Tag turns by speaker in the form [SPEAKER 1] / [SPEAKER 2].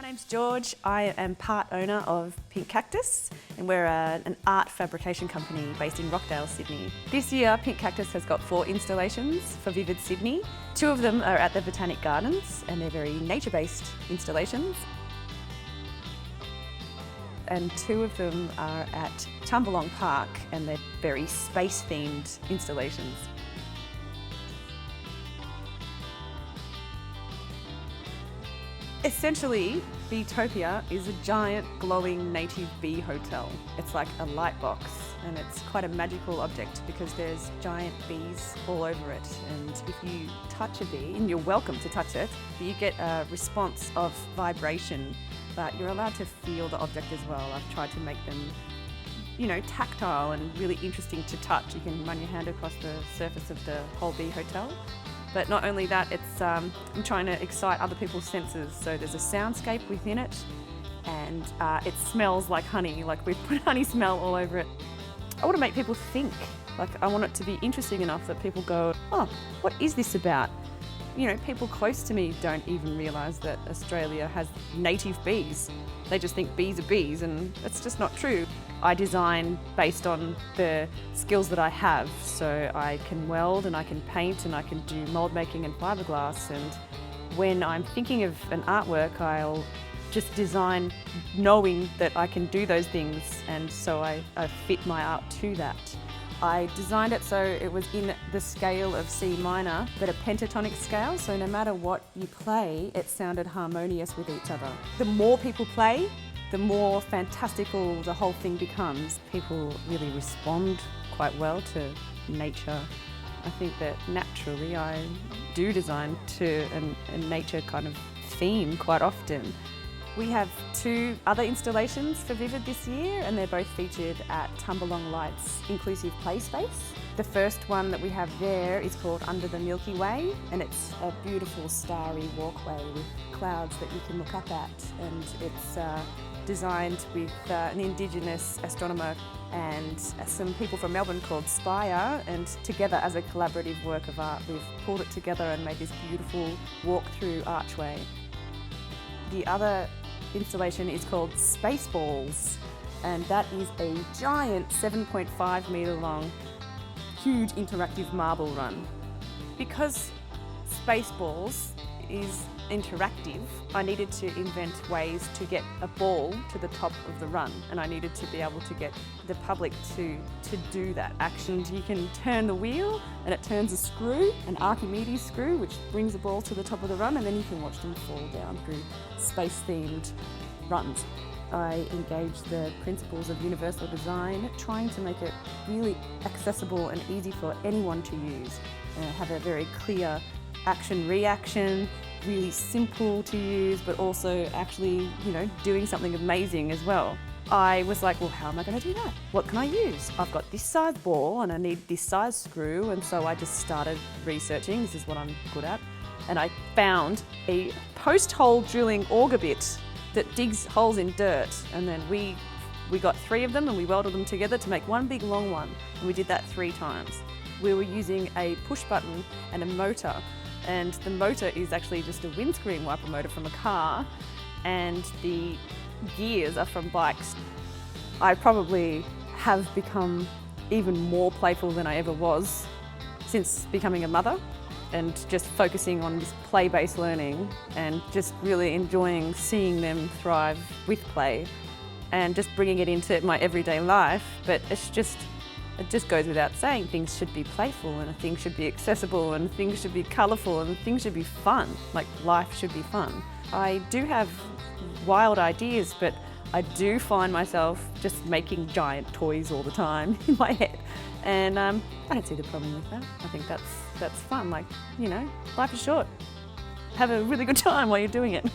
[SPEAKER 1] name's George. I am part owner of Pink Cactus, and we're an art fabrication company based in Rockdale, Sydney. This year, Pink Cactus has got 4 installations for Vivid Sydney. 2 of them are at the Botanic Gardens, and they're very nature-based installations. And 2 of them are at Tumbalong Park, and they're very space-themed installations. Essentially, Beetopia is a giant glowing native bee hotel. It's like a light box, and it's quite a magical object because there's giant bees all over it. And if you touch a bee, and you're welcome to touch it, you get a response of vibration, but you're allowed to feel the object as well. I've tried to make them, tactile and really interesting to touch. You can run your hand across the surface of the whole bee hotel. But not only that, I'm trying to excite other people's senses. So there's a soundscape within it, and it smells like honey. Like we've put honey smell all over it. I want to make people think. Like I want it to be interesting enough that people go, oh, what is this about? People close to me don't even realise that Australia has native bees. They just think bees are bees, and that's just not true. I design based on the skills that I have, so I can weld and I can paint and I can do mould making and fiberglass, and when I'm thinking of an artwork, I'll just design knowing that I can do those things, and so I fit my art to that. I designed it so it was in the scale of C minor, but a pentatonic scale, so no matter what you play, it sounded harmonious with each other. The more people play, the more fantastical the whole thing becomes. People really respond quite well to nature. I think that naturally I do design to a nature kind of theme quite often. We have 2 other installations for Vivid this year, and they're both featured at Tumbalong Light's Inclusive Play Space. The first one that we have there is called Under the Milky Way, and it's a beautiful starry walkway with clouds that you can look up at, and it's designed with an Indigenous astronomer and some people from Melbourne called Spire, and together as a collaborative work of art we've pulled it together and made this beautiful walk-through archway. The other installation is called Spaceballs, and that is a giant 7.5 metre long, huge interactive marble run. Because Spaceballs is interactive, I needed to invent ways to get a ball to the top of the run, and I needed to be able to get the public to do that action. You can turn the wheel and it turns a screw, an Archimedes screw, which brings the ball to the top of the run, and then you can watch them fall down through space-themed runs. I engaged the principles of universal design, trying to make it really accessible and easy for anyone to use. Have a very clear action-reaction, really simple to use, but also actually, doing something amazing as well. I was like, well, how am I going to do that? What can I use? I've got this size ball and I need this size screw, and so I just started researching. This is what I'm good at. And I found a post-hole drilling auger bit that digs holes in dirt, and then we got 3 of them and we welded them together to make one big long one, and we did that 3 times. We were using a push button and a motor, and the motor is actually just a windscreen wiper motor from a car, and the gears are from bikes. I probably have become even more playful than I ever was since becoming a mother, and just focusing on this play-based learning and just really enjoying seeing them thrive with play and just bringing it into my everyday life. But it just goes without saying, things should be playful, and things should be accessible, and things should be colourful, and things should be fun. Like, life should be fun. I do have wild ideas, but I do find myself just making giant toys all the time in my head. And I don't see the problem with that. I think that's fun. Like, life is short. Have a really good time while you're doing it.